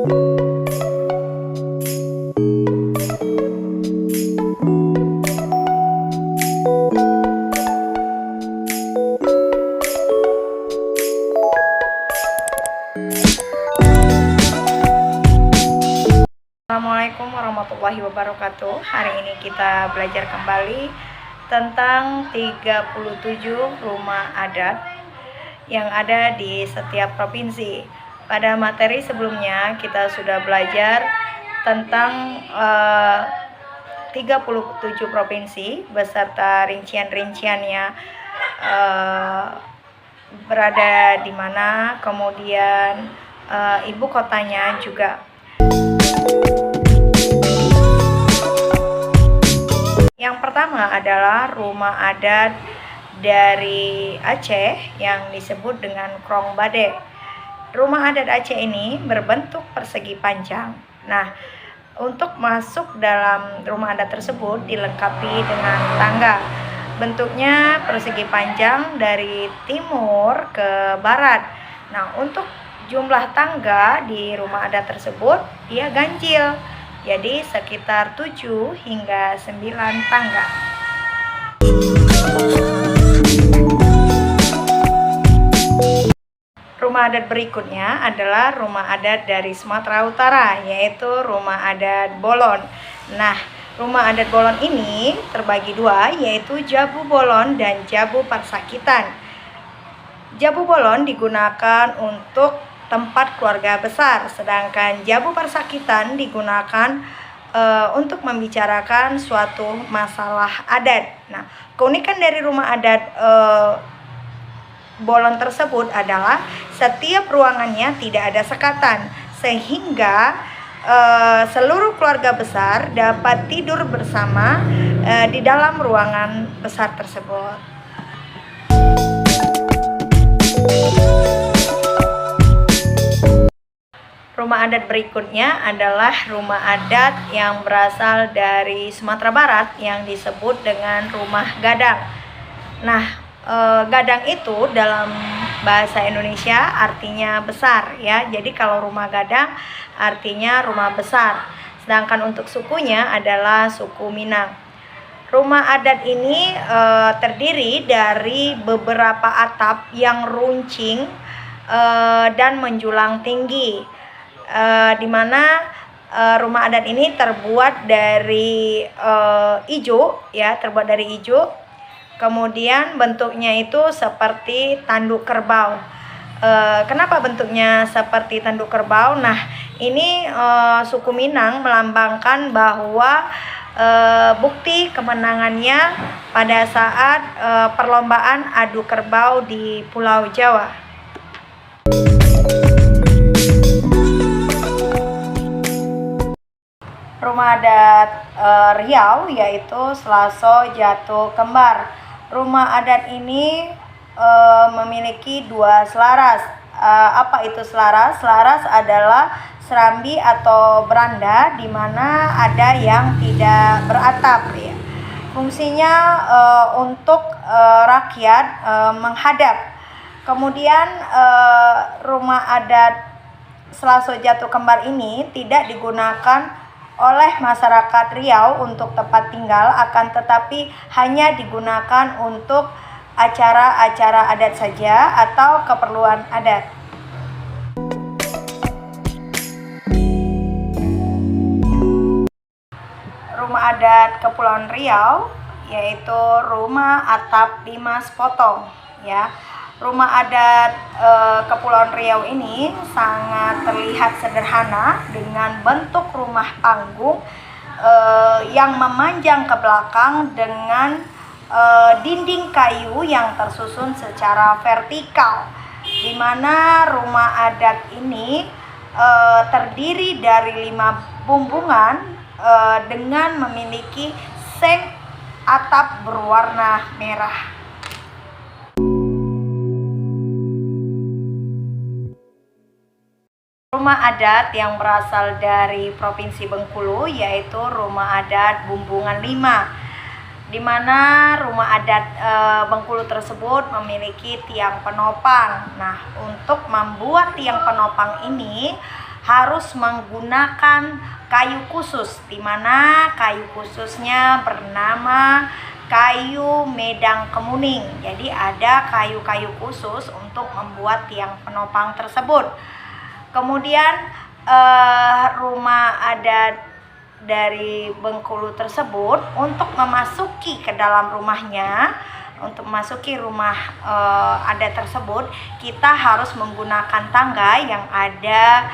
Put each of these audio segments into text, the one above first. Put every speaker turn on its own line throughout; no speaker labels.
Assalamualaikum warahmatullahi wabarakatuh. Hari ini kita belajar kembali tentang 37 rumah adat yang ada di setiap provinsi. Pada materi sebelumnya kita sudah belajar tentang 37 provinsi beserta rincian-rinciannya, berada di mana, kemudian ibu kotanya juga. Yang pertama adalah rumah adat dari Aceh yang disebut dengan Krong Bade. Rumah adat Aceh ini berbentuk persegi panjang. Nah, untuk masuk dalam rumah adat tersebut dilengkapi dengan tangga. Bentuknya persegi panjang dari timur ke barat. Nah, untuk jumlah tangga di rumah adat tersebut dia ganjil. Jadi sekitar 7 hingga 9 tangga. Rumah adat berikutnya adalah rumah adat dari Sumatera Utara, yaitu rumah adat Bolon. Nah, rumah adat Bolon ini terbagi dua, yaitu Jabu Bolon dan Jabu Parsakitan. Jabu Bolon digunakan untuk tempat keluarga besar, sedangkan Jabu Parsakitan digunakan untuk membicarakan suatu masalah adat. Nah, keunikan dari rumah adat Bolon tersebut adalah setiap ruangannya tidak ada sekatan, sehingga seluruh keluarga besar dapat tidur bersama di dalam ruangan besar tersebut. Rumah adat berikutnya adalah rumah adat yang berasal dari Sumatera Barat yang disebut dengan rumah gadang. Nah, gadang itu dalam bahasa Indonesia artinya besar ya. Jadi kalau rumah gadang artinya rumah besar. Sedangkan untuk sukunya adalah suku Minang. Rumah adat ini terdiri dari beberapa atap yang runcing dan menjulang tinggi. Di mana rumah adat ini terbuat dari ijo ya, terbuat dari ijo. Kemudian bentuknya itu seperti tanduk kerbau. Kenapa bentuknya seperti tanduk kerbau? Nah, ini suku Minang melambangkan bahwa bukti kemenangannya pada saat perlombaan adu kerbau di Pulau Jawa. Rumah adat Riau yaitu Selaso Jatuh Kembar. Rumah adat ini memiliki dua selaras. Apa itu selaras? Selaras adalah serambi atau beranda di mana ada yang tidak beratap ya. Fungsinya untuk rakyat menghadap. Kemudian rumah adat Selaso Jatuh Kembar ini tidak digunakan oleh masyarakat Riau untuk tempat tinggal, akan tetapi hanya digunakan untuk acara-acara adat saja atau keperluan adat. Rumah adat Kepulauan Riau yaitu rumah atap Dimas Potong ya. Rumah adat Kepulauan Riau ini sangat terlihat sederhana dengan bentuk rumah panggung yang memanjang ke belakang dengan dinding kayu yang tersusun secara vertikal, di mana rumah adat ini terdiri dari 5 bumbungan dengan memiliki seng atap berwarna merah. Rumah adat yang berasal dari Provinsi Bengkulu yaitu rumah adat Bumbungan 5, di mana rumah adat Bengkulu tersebut memiliki tiang penopang. Nah, untuk membuat tiang penopang ini harus menggunakan kayu khusus, di mana kayu khususnya bernama kayu medang kemuning. Jadi ada kayu-kayu khusus untuk membuat tiang penopang tersebut. Kemudian rumah adat dari Bengkulu tersebut, untuk memasuki ke dalam rumahnya, untuk memasuki rumah adat tersebut, kita harus menggunakan tangga yang ada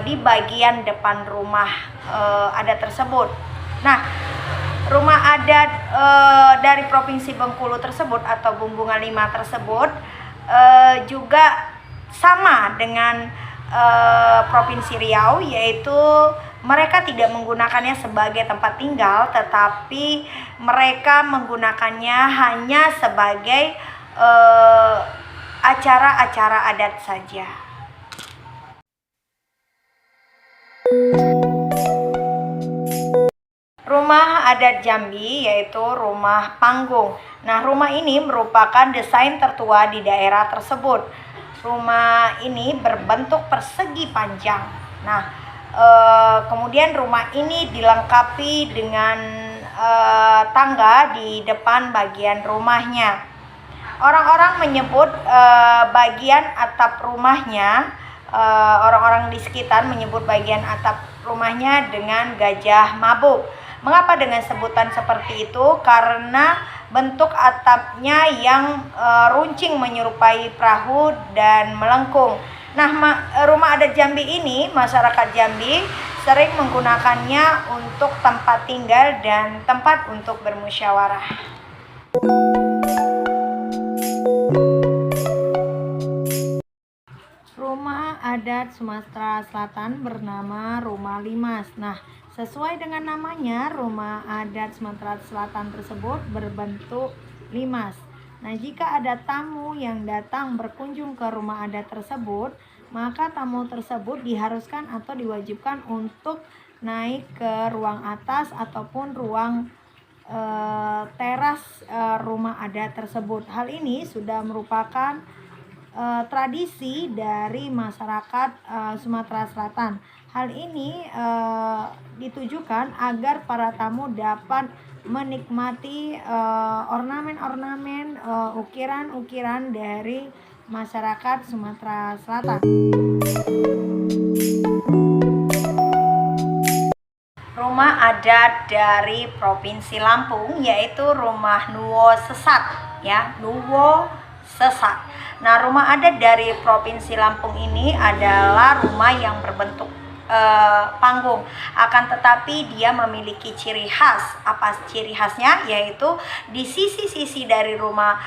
di bagian depan rumah adat tersebut. Nah, rumah adat dari Provinsi Bengkulu tersebut atau Bumbungan 5 tersebut juga sama dengan Provinsi Riau, yaitu mereka tidak menggunakannya sebagai tempat tinggal, tetapi mereka menggunakannya hanya sebagai acara-acara adat saja. Rumah adat Jambi yaitu rumah panggung. Nah, rumah ini merupakan desain tertua di daerah tersebut. Rumah ini berbentuk persegi panjang. Nah, kemudian rumah ini dilengkapi dengan tangga di depan bagian rumahnya. Orang-orang menyebut bagian atap rumahnya, orang-orang di sekitar menyebut bagian atap rumahnya dengan gajah mabuk. Mengapa dengan sebutan seperti itu? Karena bentuk atapnya yang runcing menyerupai perahu dan melengkung. Nah, rumah adat Jambi ini, masyarakat Jambi sering menggunakannya untuk tempat tinggal dan tempat untuk bermusyawarah. Rumah adat Sumatera Selatan bernama Rumah Limas. Nah, sesuai dengan namanya, rumah adat Sumatera Selatan tersebut berbentuk limas. Nah, jika ada tamu yang datang berkunjung ke rumah adat tersebut, maka tamu tersebut diharuskan atau diwajibkan untuk naik ke ruang atas ataupun ruang teras rumah adat tersebut. Hal ini sudah merupakan tradisi dari masyarakat Sumatera Selatan. Hal ini ditujukan agar para tamu dapat menikmati ornamen-ornamen, ukiran-ukiran dari masyarakat Sumatera Selatan. Rumah adat dari Provinsi Lampung yaitu Rumah Nuwo Sesat, ya, Nuwo Sesat. Nah, rumah adat dari Provinsi Lampung ini adalah rumah yang berbentuk panggung, akan tetapi dia memiliki ciri khas. Apa ciri khasnya? Yaitu di sisi-sisi dari rumah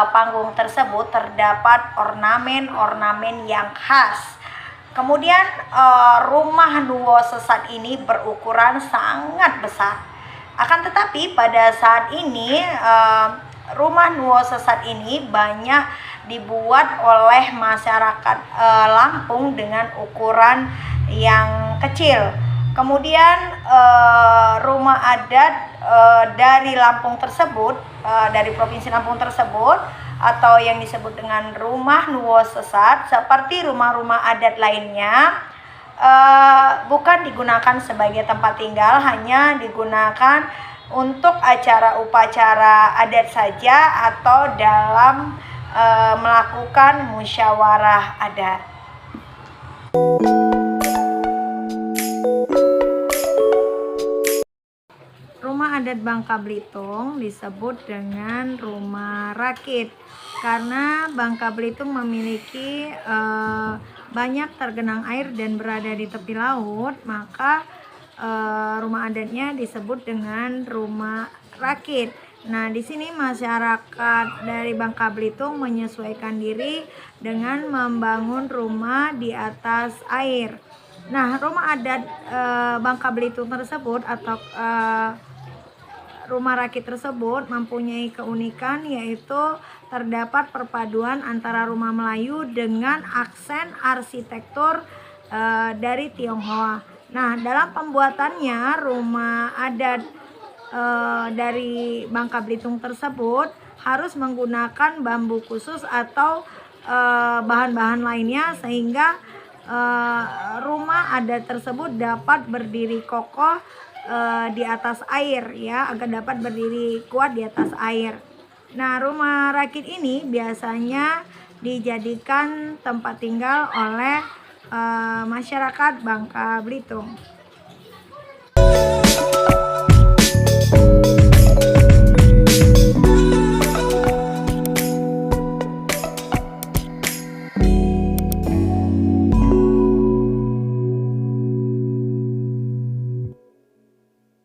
panggung tersebut terdapat ornamen-ornamen yang khas. Kemudian rumah Nuwo Sesat ini berukuran sangat besar. Akan tetapi pada saat ini rumah Nuwo Sesat ini banyak dibuat oleh masyarakat Lampung dengan ukuran yang kecil. Kemudian rumah adat dari Lampung tersebut, dari Provinsi Lampung tersebut, atau yang disebut dengan Rumah Nuwo Sesat, seperti rumah-rumah adat lainnya, bukan digunakan sebagai tempat tinggal, hanya digunakan untuk acara upacara adat saja atau dalam melakukan musyawarah adat. Rumah adat Bangka Belitung disebut dengan rumah rakit karena Bangka Belitung memiliki banyak tergenang air dan berada di tepi laut, maka rumah adatnya disebut dengan rumah rakit. Nah, di sini masyarakat dari Bangka Belitung menyesuaikan diri dengan membangun rumah di atas air. Nah, rumah adat Bangka Belitung tersebut atau rumah rakit tersebut mempunyai keunikan, yaitu terdapat perpaduan antara rumah Melayu dengan aksen arsitektur dari Tionghoa. Nah, dalam pembuatannya rumah adat dari Bangka Belitung tersebut harus menggunakan bambu khusus atau bahan-bahan lainnya, sehingga rumah adat tersebut dapat berdiri kokoh di atas air ya, agar dapat berdiri kuat di atas air. Nah, rumah rakit ini biasanya dijadikan tempat tinggal oleh masyarakat Bangka Belitung.